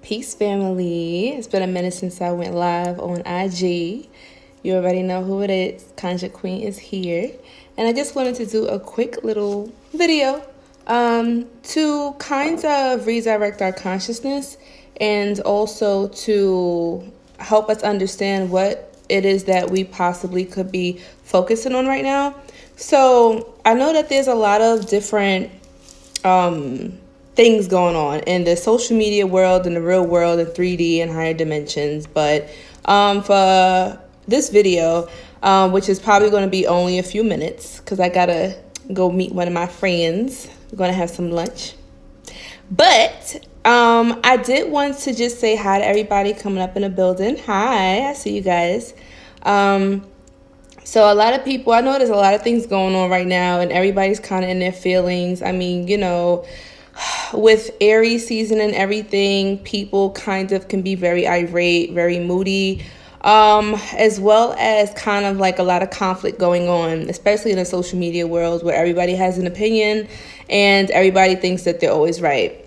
Peace, family. It's been a minute since I went live on IG. You already know who it is. Conjure Queen is here. And I just wanted to do a quick little video to kind of redirect our consciousness and also to help us understand what it is that we possibly could be focusing on right now. So I know that there's a lot of different things going on in the social media world, in the real world, in 3D and higher dimensions. But for this video, which is probably going to be only a few minutes because I gotta go meet one of my friends. We're gonna have some lunch. But I did want to just say hi to everybody coming up in the building. Hi, I see you guys. So a lot of people, I know there's a lot of things going on right now and everybody's kind of in their feelings. I mean, you know, with Aries season and everything, people kind of can be very irate, very moody, as well as kind of like a lot of conflict going on, especially in the social media world where everybody has an opinion and everybody thinks that they're always right.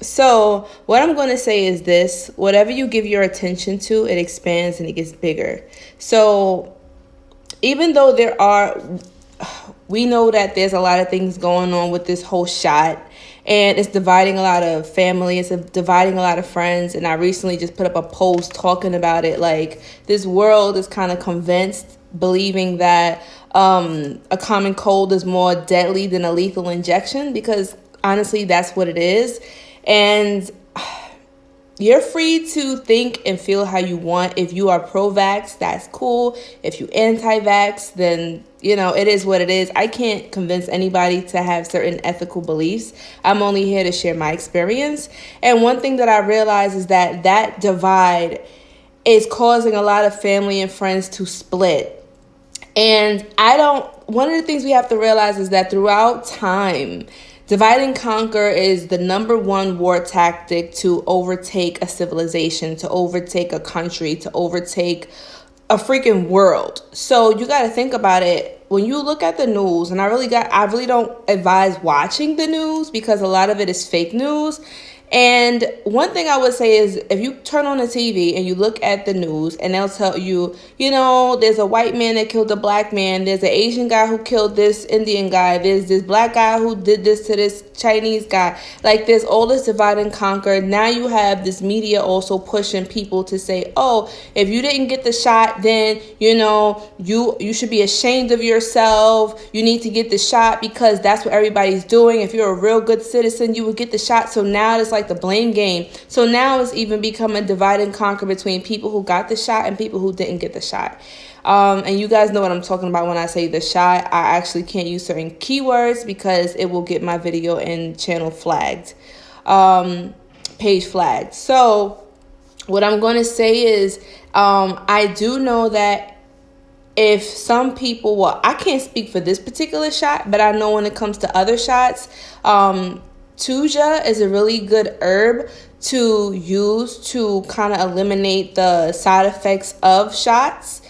So what I'm going to say is this: whatever you give your attention to, it expands and it gets bigger. So even though we know that there's a lot of things going on with this whole shot, and it's dividing a lot of family, it's dividing a lot of friends. And I recently just put up a post talking about it. Like, this world is kind of convinced, believing that a common cold is more deadly than a lethal injection, because honestly, that's what it is. And you're free to think and feel how you want. If you are pro-vax, that's cool. If you anti-vax, then, you know, it is what it is. I can't convince anybody to have certain ethical beliefs. I'm only here to share my experience. And one thing that I realize is that that divide is causing a lot of family and friends to split. And one of the things we have to realize is that throughout time, divide and conquer is the #1 war tactic to overtake a civilization, to overtake a country, to overtake a freaking world. So you got to think about it. When you look at the news, and I really don't advise watching the news because a lot of it is fake news. And one thing I would say is, if you turn on the TV and you look at the news and they'll tell you, you know, there's a white man that killed a black man, there's an Asian guy who killed this Indian guy, there's this black guy who did this to this Chinese guy. Like, there's all this divide and conquer. Now you have this media also pushing people to say, oh, if you didn't get the shot, then, you know, you should be ashamed of yourself. You need to get the shot because that's what everybody's doing. If you're a real good citizen, you would get the shot. So now it's like the blame game. So now it's even become a divide and conquer between people who got the shot and people who didn't get the shot. And you guys know what I'm talking about when I say the shot. I actually can't use certain keywords because it will get my video and channel flagged, page flagged. So what I'm going to say is, I do know that if some people, well, I can't speak for this particular shot, but I know when it comes to other shots, Tuja is a really good herb to use to kind of eliminate the side effects of shots.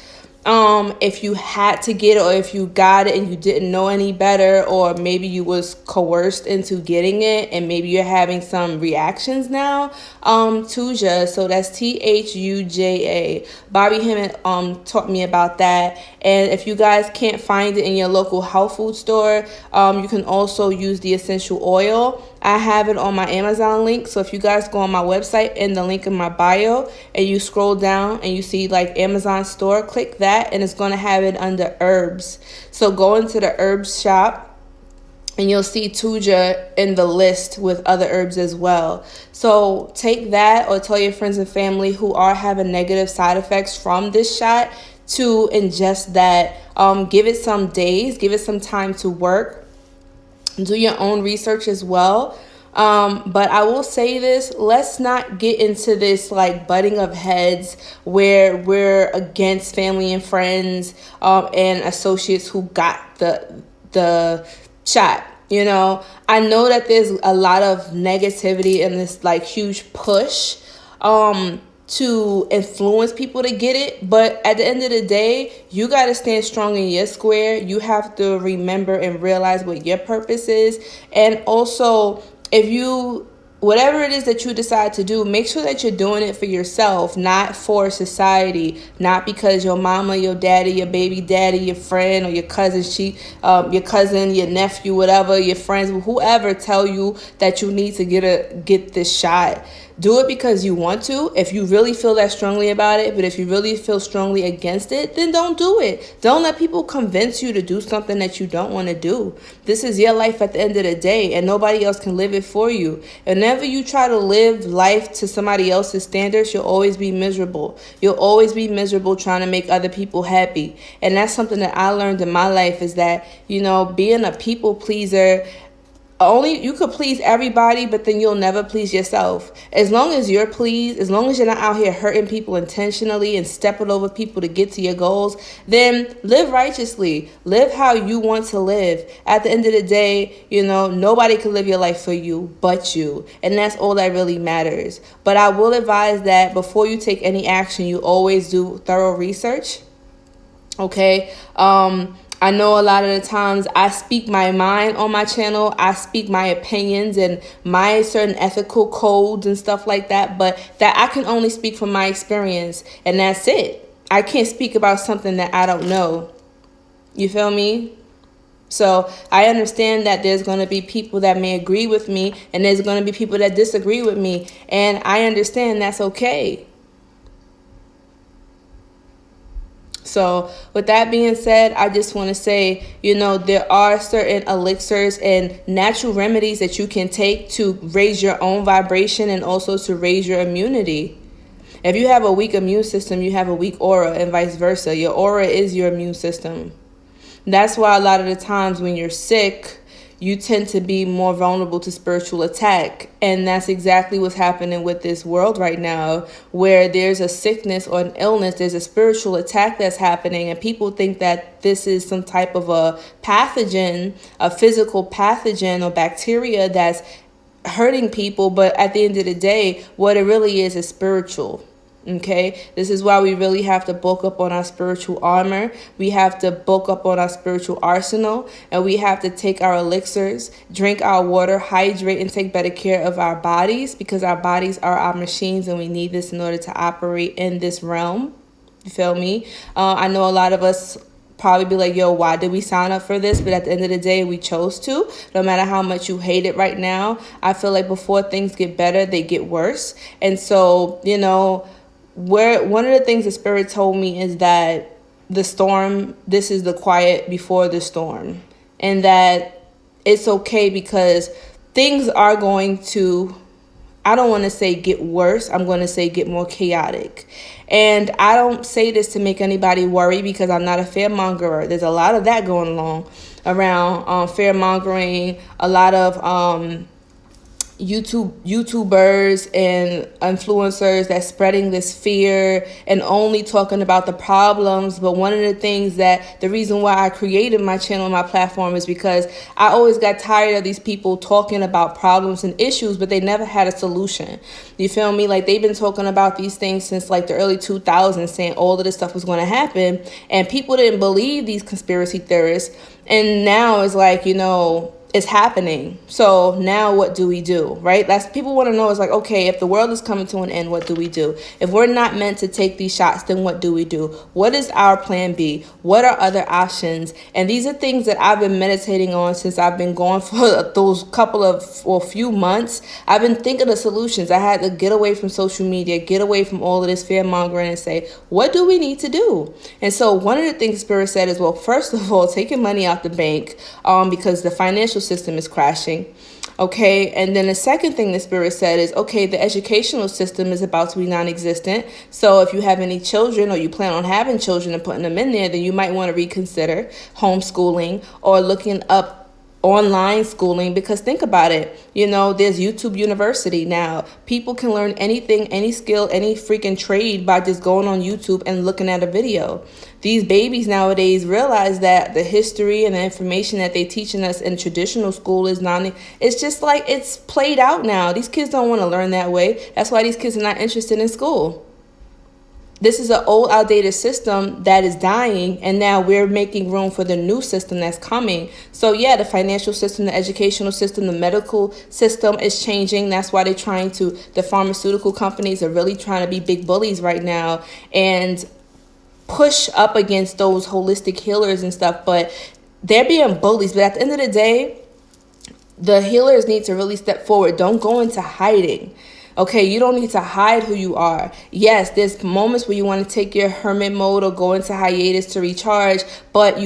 If you had to get it, or if you got it and you didn't know any better, or maybe you was coerced into getting it and maybe you're having some reactions now, Tuja, so that's Thuja. Bobby Hemmett taught me about that. And if you guys can't find it in your local health food store, you can also use the essential oil. I have it on my Amazon link. So if you guys go on my website and the link in my bio and you scroll down and you see like Amazon store, click that and it's going to have it under herbs. So go into the herbs shop and you'll see Tuja in the list with other herbs as well. So take that, or tell your friends and family who are having negative side effects from this shot to ingest that. Give it some days, give it some time to work. Do your own research as well. But I will say this: let's not get into this like butting of heads where we're against family and friends and associates who got the shot. You know, I know that there's a lot of negativity and this like huge push to influence people to get it, but at the end of the day, you got to stand strong in your square. You have to remember and realize what your purpose is. And also, if you whatever it is that you decide to do, make sure that you're doing it for yourself, not for society, not because your mama, your daddy, your baby daddy, your friend, or your cousin, your nephew, whatever, your friends, whoever tell you that you need to get this shot. Do it because you want to, if you really feel that strongly about it. But if you really feel strongly against it, then don't do it. Don't let people convince you to do something that you don't want to do. This is your life at the end of the day, and nobody else can live it for you. Whenever you try to live life to somebody else's standards, you'll always be miserable. You'll always be miserable trying to make other people happy. And that's something that I learned in my life, is that, being a people pleaser, you could please everybody, but then you'll never please yourself. As long as you're pleased, as long as you're not out here hurting people intentionally and stepping over people to get to your goals, then live righteously. Live how you want to live. At the end of the day, nobody can live your life for you but you. And that's all that really matters. But I will advise that before you take any action, you always do thorough research. Okay? I know a lot of the times I speak my mind on my channel. I speak my opinions and my certain ethical codes and stuff like that, but that I can only speak from my experience, and that's it. I can't speak about something that I don't know. You feel me? So I understand that there's going to be people that may agree with me, and there's going to be people that disagree with me, and I understand that's okay. So with that being said, I just want to say, there are certain elixirs and natural remedies that you can take to raise your own vibration and also to raise your immunity. If you have a weak immune system, you have a weak aura, and vice versa. Your aura is your immune system. That's why a lot of the times when you're sick, you tend to be more vulnerable to spiritual attack. And that's exactly what's happening with this world right now, where there's a sickness or an illness, there's a spiritual attack that's happening, and people think that this is some type of a pathogen, a physical pathogen or bacteria that's hurting people. But at the end of the day, what it really is spiritual. Okay, this is why we really have to bulk up on our spiritual armor. We have to bulk up on our spiritual arsenal, and we have to take our elixirs, drink our water, hydrate, and take better care of our bodies, because our bodies are our machines, and we need this in order to operate in this realm. You feel me? I know a lot of us probably be like, yo, why did we sign up for this? But at the end of the day, we chose to. No matter how much you hate it right now, I feel like before things get better, they get worse. And so, one of the things the Spirit told me is that the storm, this is the quiet before the storm, and that it's okay, because things are going to, I don't want to say get worse, I'm going to say get more chaotic. And I don't say this to make anybody worry, because I'm not a fearmonger. There's a lot of that going along around, fearmongering, a lot of YouTubers and influencers that's spreading this fear and only talking about the problems. But one of the things the reason why I created my channel and my platform is because I always got tired of these people talking about problems and issues, but they never had a solution. You feel me? Like, they've been talking about these things since like the early 2000s, saying all of this stuff was going to happen, and people didn't believe these conspiracy theorists. And now it's like, it's happening. So now what do we do, right? That's people want to know, is like, okay, if the world is coming to an end, what do we do? If we're not meant to take these shots, then what do we do? What is our plan B? What are other options? And these are things that I've been meditating on since I've been going for those few months. I've been thinking of solutions. I had to get away from social media, get away from all of this fear mongering, and say, what do we need to do? And so one of the things Spirit said is, well, first of all, take your money out the bank, because the financial system is crashing. Okay, and then the second thing the Spirit said is, okay, the educational system is about to be non-existent. So if you have any children, or you plan on having children and putting them in there, then you might want to reconsider homeschooling or looking up online schooling, because think about it, there's YouTube University now. People can learn anything, any skill, any freaking trade by just going on YouTube and looking at a video. These babies nowadays realize that the history and the information that they teaching us in traditional school it's just like, it's played out now. These kids don't want to learn that way. That's why these kids are not interested in school. this is an old, outdated system that is dying, and now we're making room for the new system that's coming. So yeah, the financial system, the educational system, the medical system is changing. That's why the pharmaceutical companies are really trying to be big bullies right now and push up against those holistic healers and stuff. But they're being bullies. But at the end of the day, the healers need to really step forward. Don't go into hiding. Okay, you don't need to hide who you are. Yes, there's moments where you want to take your hermit mode or go into hiatus to recharge, but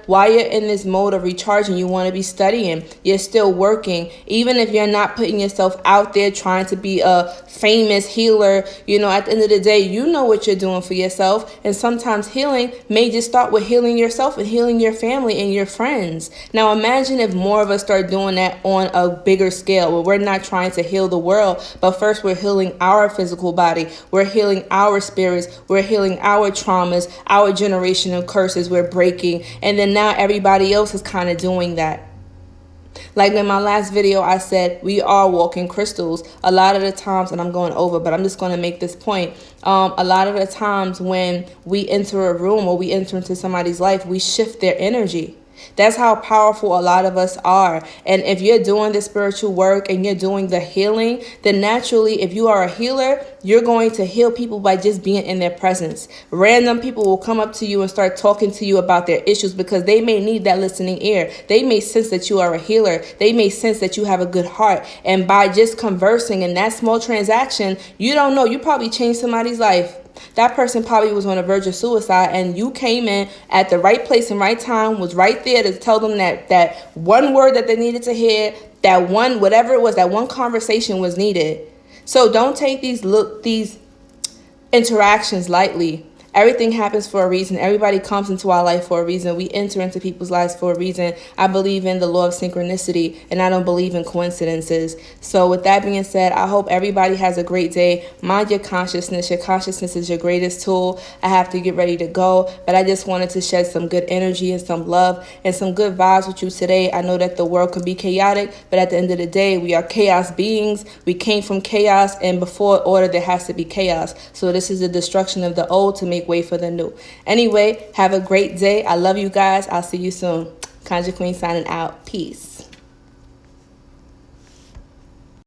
while you're in this mode of recharging, you want to be studying. You're still working. Even if you're not putting yourself out there trying to be a famous healer, at the end of the day, you know what you're doing for yourself. And sometimes healing may just start with healing yourself and healing your family and your friends. Now, imagine if more of us start doing that on a bigger scale, where we're not trying to heal the world, but first, we're healing our physical body. We're healing our spirits. We're healing our traumas, our generational curses we're breaking. And then now everybody else is kind of doing that. Like in my last video, I said we are walking crystals. A lot of the times, and I'm going over, but I'm just going to make this point. A lot of the times when we enter a room or we enter into somebody's life, we shift their energy. That's how powerful a lot of us are. And if you're doing the spiritual work and you're doing the healing, then naturally, if you are a healer, you're going to heal people by just being in their presence. Random people will come up to you and start talking to you about their issues because they may need that listening ear. They may sense that you are a healer. They may sense that you have a good heart. And by just conversing in that small transaction, you don't know, you probably changed somebody's life. That person probably was on the verge of suicide, and you came in at the right place and right time, was right there to tell them that one word that they needed to hear, that one, whatever it was, that one conversation was needed. So don't take these interactions lightly. Everything happens for a reason. Everybody comes into our life for a reason. We enter into people's lives for a reason. I believe in the law of synchronicity, and I don't believe in coincidences. So with that being said, I hope everybody has a great day. Mind your consciousness. Your consciousness is your greatest tool. I have to get ready to go, but I just wanted to shed some good energy and some love and some good vibes with you today. I know that the world can be chaotic, but at the end of the day, we are chaos beings. We came from chaos, and before order, there has to be chaos. So this is the destruction of the old to make way for the new. Anyway, have a great day. I love you guys. I'll see you soon. Conjure Queen signing out. Peace.